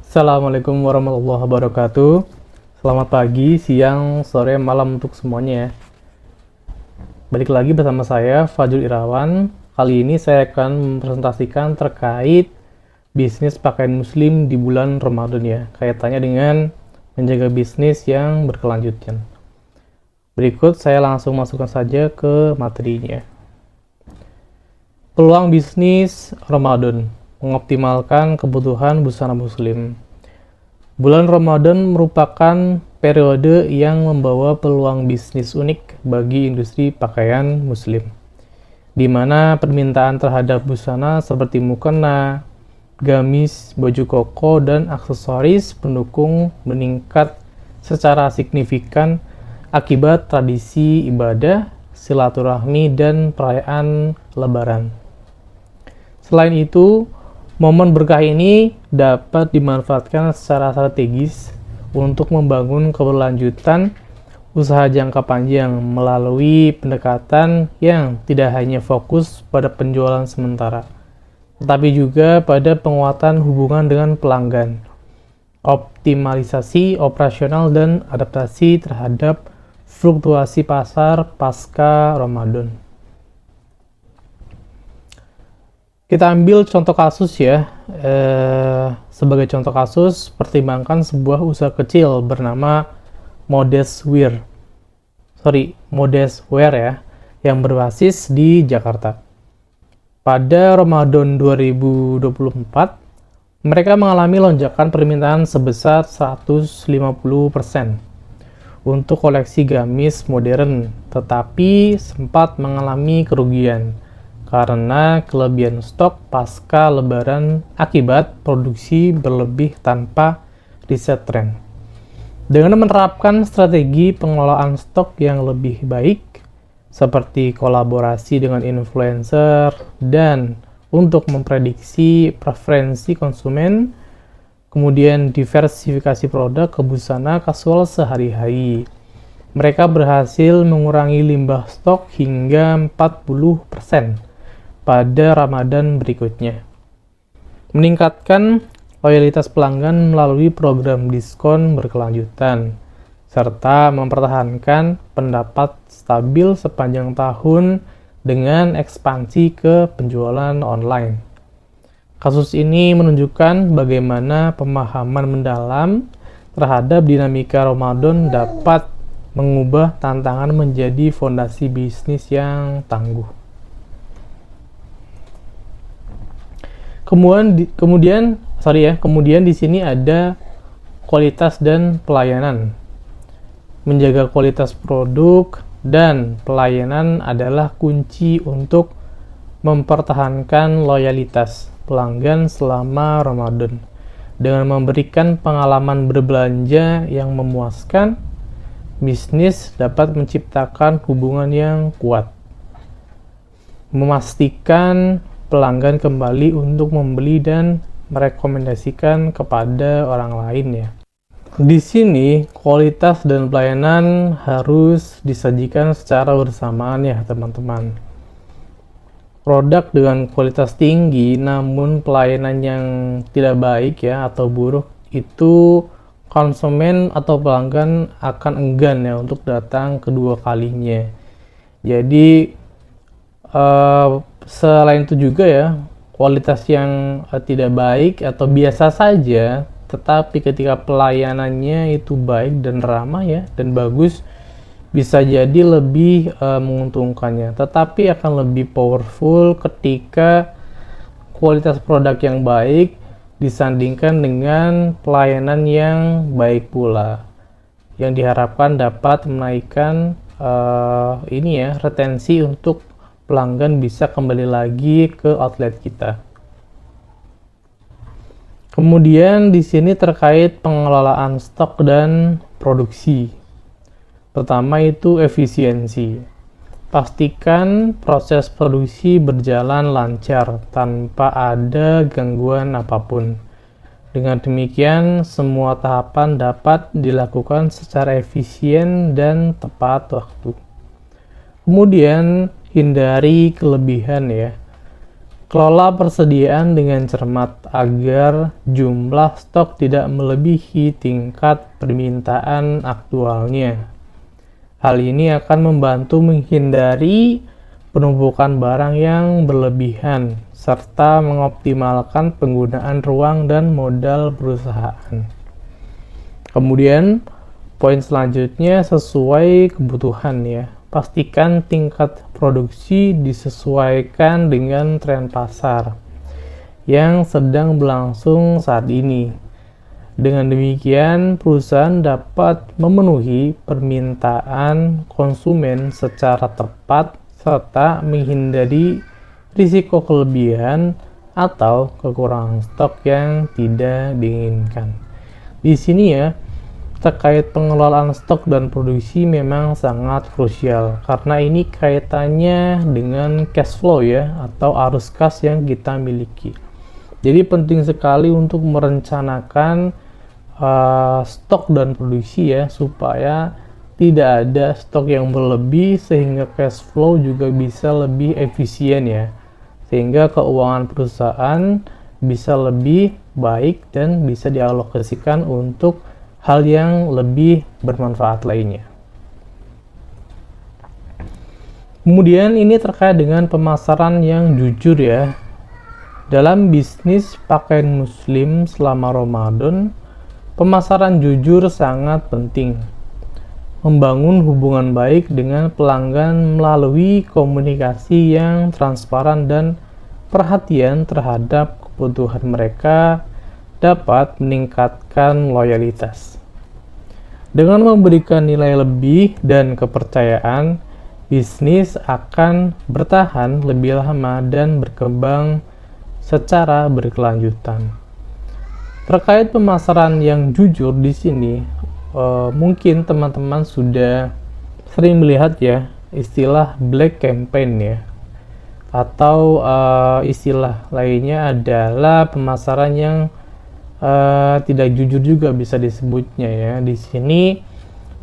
Assalamualaikum warahmatullahi wabarakatuh. Selamat pagi, siang, sore, malam untuk semuanya ya. Balik lagi bersama saya, Fajrul Irawan. Kali ini saya akan mempresentasikan terkait bisnis pakaian muslim di bulan Ramadan ya. Kaitannya dengan menjaga bisnis yang berkelanjutan. Berikut saya langsung masukkan saja ke materinya. Peluang bisnis Ramadan, mengoptimalkan kebutuhan busana muslim. Bulan Ramadan merupakan periode yang membawa peluang bisnis unik bagi industri pakaian muslim, di mana permintaan terhadap busana seperti mukena, gamis, baju koko, dan aksesoris pendukung meningkat secara signifikan akibat tradisi ibadah, silaturahmi, dan perayaan Lebaran. Selain itu, momen berkah ini dapat dimanfaatkan secara strategis untuk membangun keberlanjutan usaha jangka panjang melalui pendekatan yang tidak hanya fokus pada penjualan sementara, tetapi juga pada penguatan hubungan dengan pelanggan, optimalisasi operasional, dan adaptasi terhadap fluktuasi pasar pasca Ramadan. Kita ambil contoh kasus ya. Sebagai contoh kasus, pertimbangkan sebuah usaha kecil bernama Modest Wear ya, yang berbasis di Jakarta. Pada Ramadan 2024, mereka mengalami lonjakan permintaan sebesar 150% untuk koleksi gamis modern, tetapi sempat mengalami kerugian karena kelebihan stok pasca Lebaran akibat produksi berlebih tanpa riset tren. Dengan menerapkan strategi pengelolaan stok yang lebih baik, seperti kolaborasi dengan influencer dan untuk memprediksi preferensi konsumen, kemudian diversifikasi produk ke busana kasual sehari-hari, mereka berhasil mengurangi limbah stok hingga 40% pada Ramadan berikutnya. Meningkatkan loyalitas pelanggan melalui program diskon berkelanjutan, serta mempertahankan pendapat stabil sepanjang tahun dengan ekspansi ke penjualan online. Kasus ini menunjukkan bagaimana pemahaman mendalam terhadap dinamika Ramadan dapat mengubah tantangan menjadi fondasi bisnis yang tangguh. Kemudian di sini ada kualitas dan pelayanan. Menjaga kualitas produk dan pelayanan adalah kunci untuk mempertahankan loyalitas pelanggan selama Ramadan. Dengan memberikan pengalaman berbelanja yang memuaskan, bisnis dapat menciptakan hubungan yang kuat, memastikan pelanggan kembali untuk membeli dan merekomendasikan kepada orang lain ya. Di sini kualitas dan pelayanan harus disajikan secara bersamaan ya teman-teman. Produk dengan kualitas tinggi namun pelayanan yang tidak baik ya atau buruk, itu konsumen atau pelanggan akan enggan ya untuk datang kedua kalinya. Jadi selain itu juga ya, kualitas yang tidak baik atau biasa saja, tetapi ketika pelayanannya itu baik dan ramah ya dan bagus, bisa jadi lebih menguntungkannya, tetapi akan lebih powerful ketika kualitas produk yang baik disandingkan dengan pelayanan yang baik pula, yang diharapkan dapat menaikkan retensi untuk pelanggan bisa kembali lagi ke outlet kita. Kemudian di sini terkait pengelolaan stok dan produksi. Pertama itu efisiensi. Pastikan proses produksi berjalan lancar tanpa ada gangguan apapun. Dengan demikian, semua tahapan dapat dilakukan secara efisien dan tepat waktu. Kemudian hindari kelebihan ya. Kelola persediaan dengan cermat agar jumlah stok tidak melebihi tingkat permintaan aktualnya. Hal ini akan membantu menghindari penumpukan barang yang berlebihan, serta mengoptimalkan penggunaan ruang dan modal perusahaan. Kemudian, poin selanjutnya sesuai kebutuhan ya. Pastikan tingkat produksi disesuaikan dengan tren pasar yang sedang berlangsung saat ini. Dengan demikian, perusahaan dapat memenuhi permintaan konsumen secara tepat serta menghindari risiko kelebihan atau kekurangan stok yang tidak diinginkan. Di sini ya, terkait pengelolaan stok dan produksi memang sangat krusial karena ini kaitannya dengan cash flow ya, atau arus kas yang kita miliki. Jadi penting sekali untuk merencanakan stok dan produksi ya, supaya tidak ada stok yang berlebih sehingga cash flow juga bisa lebih efisien ya, sehingga keuangan perusahaan bisa lebih baik dan bisa dialokasikan untuk hal yang lebih bermanfaat lainnya. Kemudian ini terkait dengan pemasaran yang jujur ya. Dalam bisnis pakaian muslim selama Ramadan, pemasaran jujur sangat penting. Membangun hubungan baik dengan pelanggan melalui komunikasi yang transparan dan perhatian terhadap kebutuhan mereka dapat meningkatkan loyalitas. Dengan memberikan nilai lebih dan kepercayaan, bisnis akan bertahan lebih lama dan berkembang secara berkelanjutan. Terkait pemasaran yang jujur di sini, mungkin teman-teman sudah sering melihat ya istilah black campaign ya, atau istilah lainnya adalah pemasaran yang tidak jujur juga bisa disebutnya ya. Di sini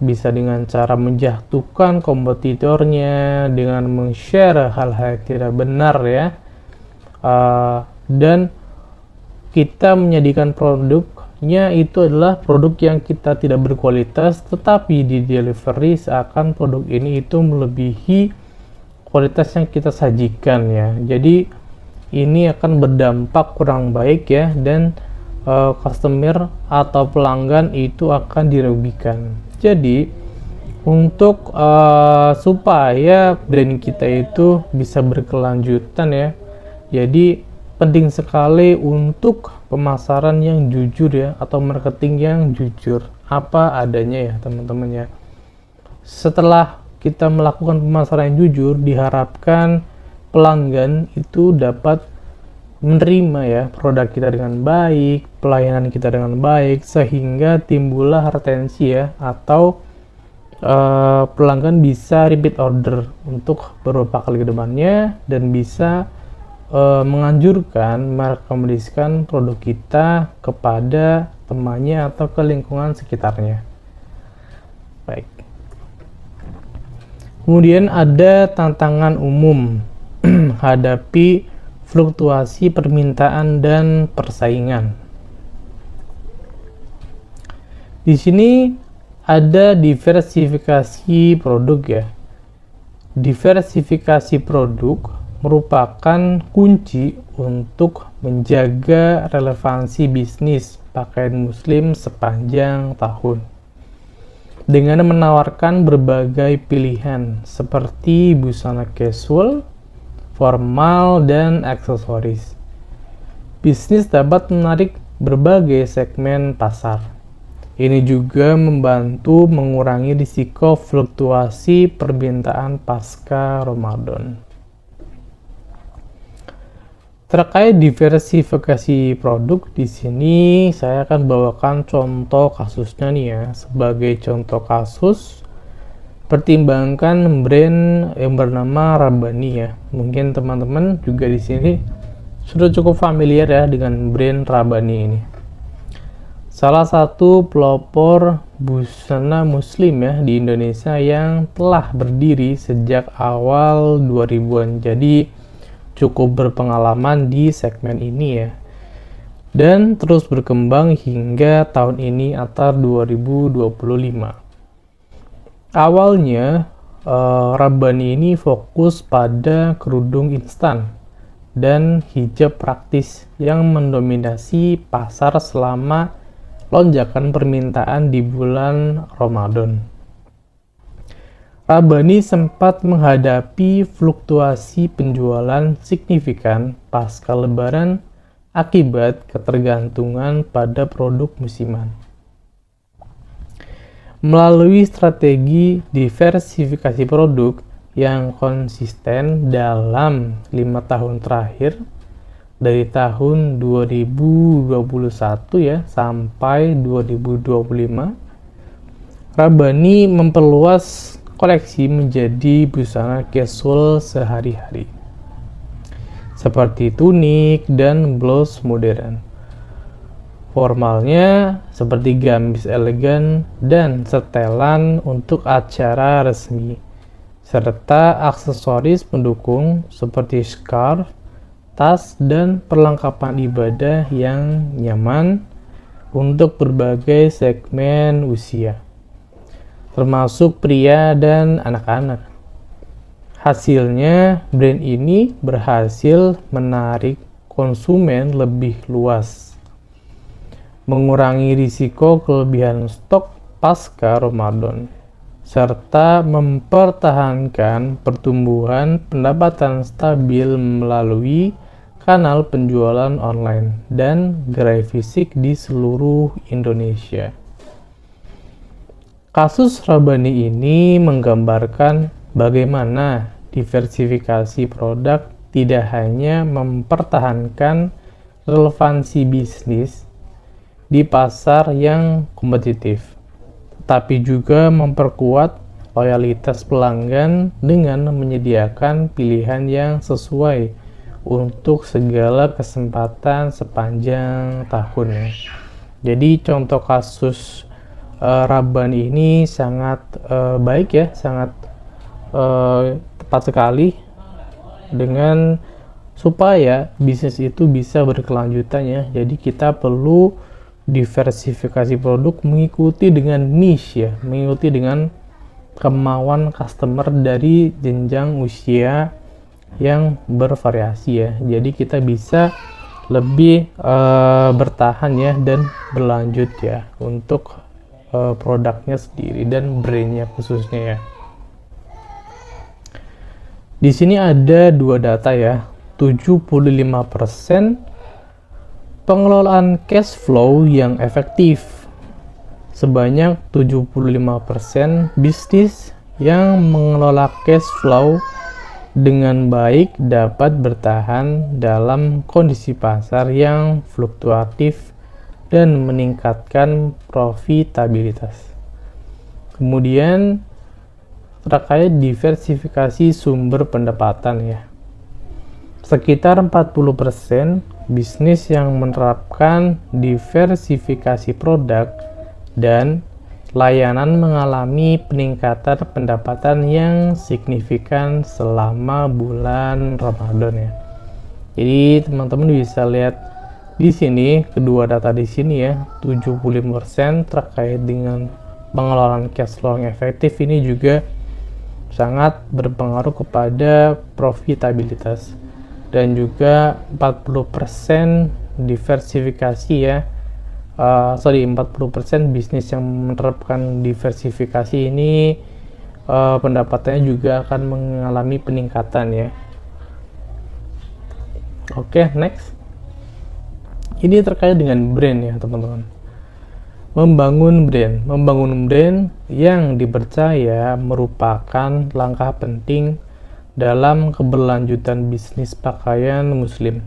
bisa dengan cara menjatuhkan kompetitornya, dengan meng-share hal-hal yang tidak benar ya, dan kita menjadikan produknya itu adalah produk yang kita tidak berkualitas, tetapi di delivery seakan produk ini itu melebihi kualitas yang kita sajikan ya. Jadi ini akan berdampak kurang baik ya, dan customer atau pelanggan itu akan dirugikan. Jadi untuk supaya brand kita itu bisa berkelanjutan ya, jadi penting sekali untuk pemasaran yang jujur ya, atau marketing yang jujur apa adanya ya teman-teman ya. Setelah kita melakukan pemasaran yang jujur, diharapkan pelanggan itu dapat menerima ya produk kita dengan baik, pelayanan kita dengan baik, sehingga timbullah retensi ya, atau pelanggan bisa repeat order untuk beberapa kali ke depannya, dan bisa menganjurkan, merekomendasikan produk kita kepada temannya atau ke lingkungan sekitarnya. Baik. Kemudian ada tantangan umum hadapi fluktuasi permintaan dan persaingan. Di sini ada diversifikasi produk ya. Diversifikasi produk merupakan kunci untuk menjaga relevansi bisnis pakaian muslim sepanjang tahun. Dengan menawarkan berbagai pilihan seperti busana casual, formal, dan aksesoris, bisnis dapat menarik berbagai segmen pasar. Ini juga membantu mengurangi risiko fluktuasi permintaan pasca Ramadan. Terkait diversifikasi produk, di sini saya akan bawakan contoh kasusnya nih ya. Sebagai contoh kasus, pertimbangkan brand yang bernama Rabbani ya. Mungkin teman-teman juga di sini sudah cukup familiar ya dengan brand Rabbani ini. Salah satu pelopor busana muslim ya di Indonesia yang telah berdiri sejak awal 2000-an. Jadi cukup berpengalaman di segmen ini ya, dan terus berkembang hingga tahun ini atau 2025. Awalnya Rabbani ini fokus pada kerudung instan dan hijab praktis yang mendominasi pasar selama lonjakan permintaan di bulan Ramadan. Rabbani sempat menghadapi fluktuasi penjualan signifikan pasca Lebaran akibat ketergantungan pada produk musiman. Melalui strategi diversifikasi produk yang konsisten dalam 5 tahun terakhir, dari tahun 2021 ya sampai 2025, Rabbani memperluas koleksi menjadi busana casual sehari-hari, seperti tunik dan blouse modern. Formalnya seperti gamis elegan dan setelan untuk acara resmi, serta aksesoris pendukung seperti scarf, tas, dan perlengkapan ibadah yang nyaman untuk berbagai segmen usia, termasuk pria dan anak-anak. Hasilnya, brand ini berhasil menarik konsumen lebih luas, mengurangi risiko kelebihan stok pasca Ramadan, serta mempertahankan pertumbuhan pendapatan stabil melalui kanal penjualan online dan gerai fisik di seluruh Indonesia. Kasus Rabbani ini menggambarkan bagaimana diversifikasi produk tidak hanya mempertahankan relevansi bisnis di pasar yang kompetitif, tapi juga memperkuat loyalitas pelanggan dengan menyediakan pilihan yang sesuai untuk segala kesempatan sepanjang tahun ya. Jadi contoh kasus Rabbani ini sangat baik ya, sangat tepat sekali dengan supaya bisnis itu bisa berkelanjutan ya. Jadi kita perlu diversifikasi produk mengikuti dengan niche ya, mengikuti dengan kemauan customer dari jenjang usia yang bervariasi ya. Jadi kita bisa lebih bertahan ya dan berlanjut ya untuk produknya sendiri dan brandnya khususnya ya. Di sini ada dua data ya, 75% pengelolaan cash flow yang efektif. Sebanyak 75% bisnis yang mengelola cash flow dengan baik dapat bertahan dalam kondisi pasar yang fluktuatif dan meningkatkan profitabilitas. Kemudian terkait diversifikasi sumber pendapatan ya. Sekitar 40% bisnis yang menerapkan diversifikasi produk dan layanan mengalami peningkatan pendapatan yang signifikan selama bulan Ramadan ya. Jadi teman-teman bisa lihat di sini, kedua data di sini ya, 75% terkait dengan pengelolaan cash flow yang efektif ini juga sangat berpengaruh kepada profitabilitas, dan juga 40% diversifikasi ya. 40% bisnis yang menerapkan diversifikasi ini pendapatannya juga akan mengalami peningkatan ya. Oke, next. Ini terkait dengan brand ya teman-teman. Membangun brand yang dipercaya merupakan langkah penting dalam keberlanjutan bisnis pakaian muslim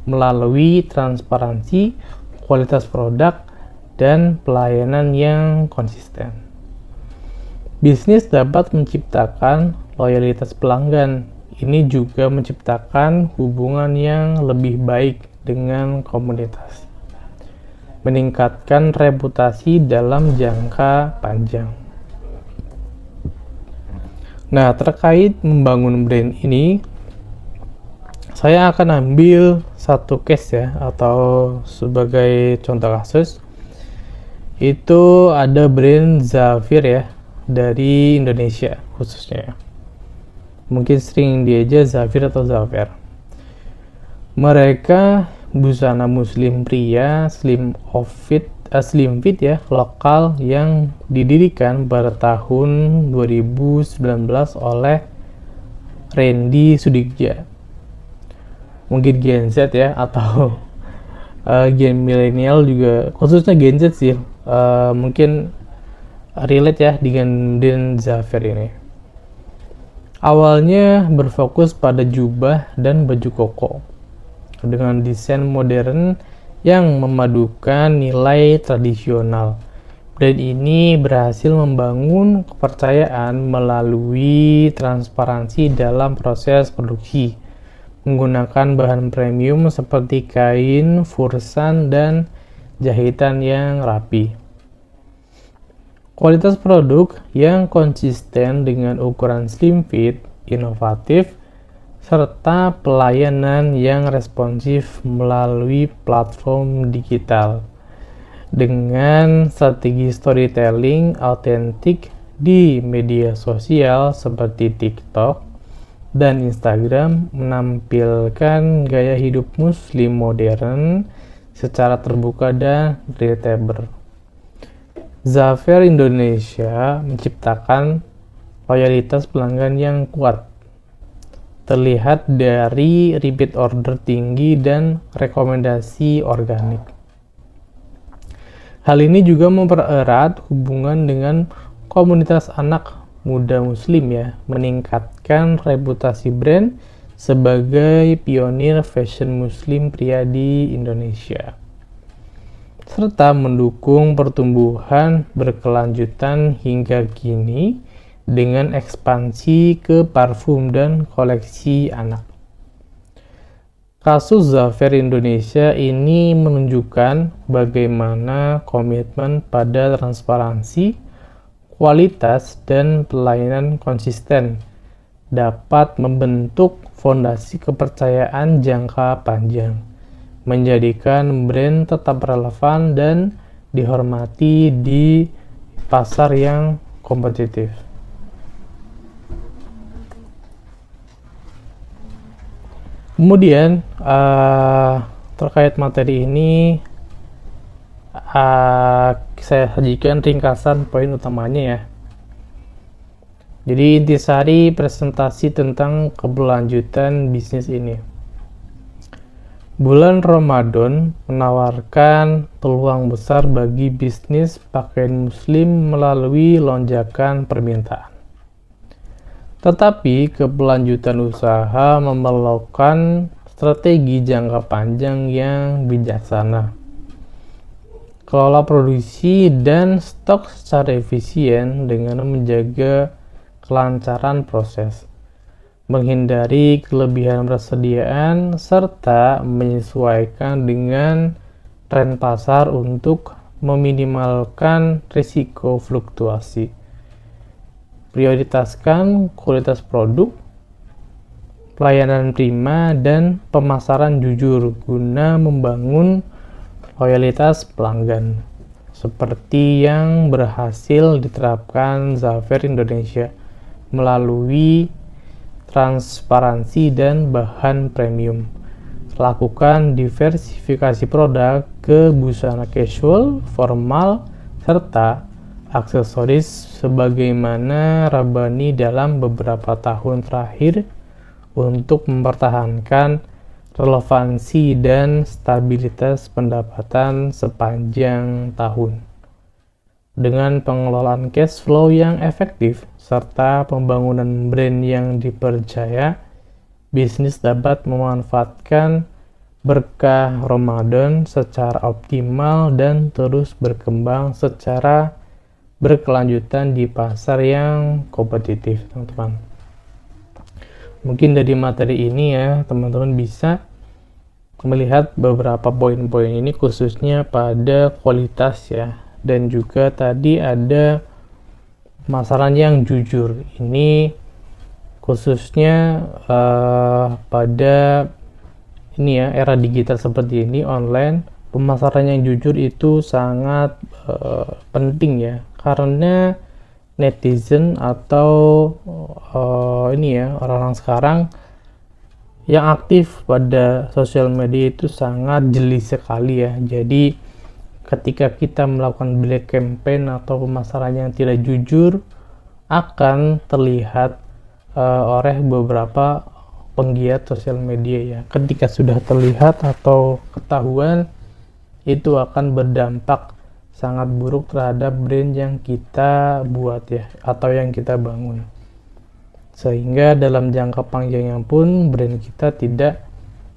melalui transparansi, kualitas produk, dan pelayanan yang konsisten. Bisnis dapat menciptakan loyalitas pelanggan. Ini juga menciptakan hubungan yang lebih baik dengan komunitas, meningkatkan reputasi dalam jangka panjang. Nah, terkait membangun brand ini, Saya akan ambil satu case ya, atau sebagai contoh kasus. Itu ada brand Zafir ya, dari Indonesia khususnya. Mungkin sering dieja Zafir atau Zafir. Mereka busana muslim pria slim fit ya, lokal yang didirikan pada tahun 2019 oleh Randy Sudikja. Mungkin Gen Z ya, atau gen milenial juga, khususnya Gen Z sih, mungkin relate ya dengan Den Zafir ini. Awalnya berfokus pada jubah dan baju koko dengan desain modern yang memadukan nilai tradisional. Brand ini berhasil membangun kepercayaan melalui transparansi dalam proses produksi, menggunakan bahan premium seperti kain, fursan, dan jahitan yang rapi. Kualitas produk yang konsisten dengan ukuran slim fit, inovatif, serta pelayanan yang responsif melalui platform digital. Dengan strategi storytelling autentik di media sosial seperti TikTok dan Instagram, menampilkan gaya hidup muslim modern secara terbuka dan relatable. Zafir Indonesia menciptakan loyalitas pelanggan yang kuat, terlihat dari repeat order tinggi dan rekomendasi organik. Hal ini juga mempererat hubungan dengan komunitas anak muda muslim ya, meningkatkan reputasi brand sebagai pionir fashion muslim pria di Indonesia, serta mendukung pertumbuhan berkelanjutan hingga kini dengan ekspansi ke parfum dan koleksi anak. Kasus Zafir Indonesia ini menunjukkan bagaimana komitmen pada transparansi, kualitas, dan pelayanan konsisten dapat membentuk fondasi kepercayaan jangka panjang, menjadikan brand tetap relevan dan dihormati di pasar yang kompetitif. Kemudian terkait materi ini saya sajikan ringkasan poin utamanya ya. Jadi intisari presentasi tentang keberlanjutan bisnis ini. Bulan Ramadan menawarkan peluang besar bagi bisnis pakaian muslim melalui lonjakan permintaan. Tetapi keberlanjutan usaha memerlukan strategi jangka panjang yang bijaksana. Kelola produksi dan stok secara efisien dengan menjaga kelancaran proses, menghindari kelebihan persediaan, serta menyesuaikan dengan tren pasar untuk meminimalkan risiko fluktuasi. Prioritaskan kualitas produk, pelayanan prima, dan pemasaran jujur guna membangun loyalitas pelanggan, seperti yang berhasil diterapkan Zafir Indonesia melalui transparansi dan bahan premium. Lakukan diversifikasi produk ke busana casual, formal, serta aksesoris sebagaimana Rabbani dalam beberapa tahun terakhir untuk mempertahankan relevansi dan stabilitas pendapatan sepanjang tahun. Dengan pengelolaan cash flow yang efektif serta pembangunan brand yang dipercaya, bisnis dapat memanfaatkan berkah Ramadan secara optimal dan terus berkembang secara berkelanjutan di pasar yang kompetitif, teman-teman. Mungkin dari materi ini ya, teman-teman bisa melihat beberapa poin-poin ini khususnya pada kualitas ya, dan juga tadi ada pemasaran yang jujur. Ini khususnya pada ini ya, era digital seperti ini, online, pemasaran yang jujur itu sangat penting ya, karena netizen atau ini ya, orang-orang sekarang yang aktif pada sosial media itu sangat jeli sekali ya. Jadi ketika kita melakukan black campaign atau pemasaran yang tidak jujur, akan terlihat oleh beberapa penggiat sosial media ya. Ketika sudah terlihat atau ketahuan, itu akan berdampak sangat buruk terhadap brand yang kita buat ya, atau yang kita bangun, sehingga dalam jangka panjangnya pun brand kita tidak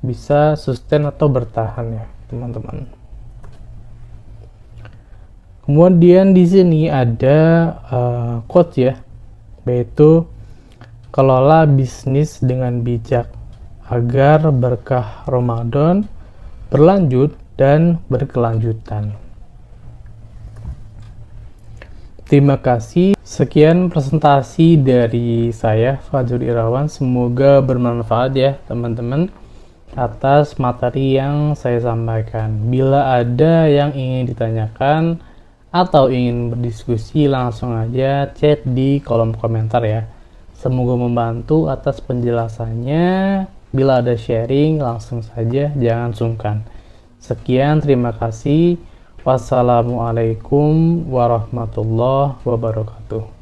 bisa sustain atau bertahan ya teman-teman. Kemudian di sini ada quote ya, yaitu kelola bisnis dengan bijak agar berkah Ramadan berlanjut dan berkelanjutan. Terima kasih. Sekian presentasi dari saya, Fajrul Irawan. Semoga bermanfaat ya teman-teman atas materi yang saya sampaikan. Bila ada yang ingin ditanyakan atau ingin berdiskusi, langsung aja chat di kolom komentar ya. Semoga membantu atas penjelasannya. Bila ada sharing, langsung saja, jangan sungkan. Sekian, terima kasih. Wassalamualaikum warahmatullahi wabarakatuh.